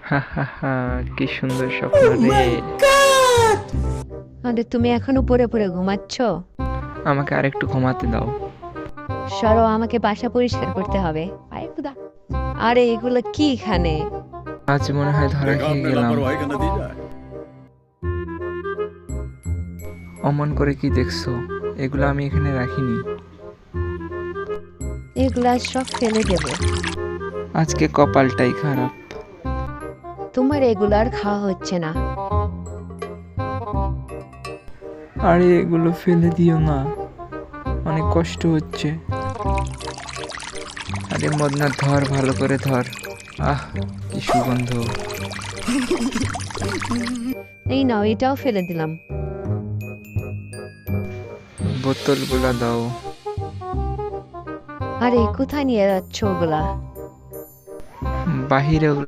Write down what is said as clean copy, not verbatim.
হা হা হা, কি সুন্দর স্বপ্ন রে। আরে তুমি এখনো পড়ে পড়ে ঘুমাচ্ছ? আমাকে আরেকটু ঘুমাতে দাও। সরো, আমাকে বাসা পরিষ্কার করতে হবে। আরে খুদা, আরে এগুলো কি এখানে? আজ মনে হয় ধরা देखा খেয়ে आपने গেলাম। लापरवाही का नतीजा है। অমন করে কি দেখছো? এগুলো আমি এখানে রাখিনি। এগুলা সব ফেলে দেব। আজকে কপালটাই খারাপ। তোমার এগুলো আর খাওয়া হচ্ছে না। আরে এগুলো ফেলে দিও না, অনেক কষ্ট হচ্ছে। আরে মদনা, ধর, ভালো করে ধর। আহ, কি সুগন্ধ। এই নাও, এটাও ফেলে দিলাম। বোতলগুলা দাও। আরে কোথায় নিয়ে যাচ্ছ ওগুলা? বাহিরে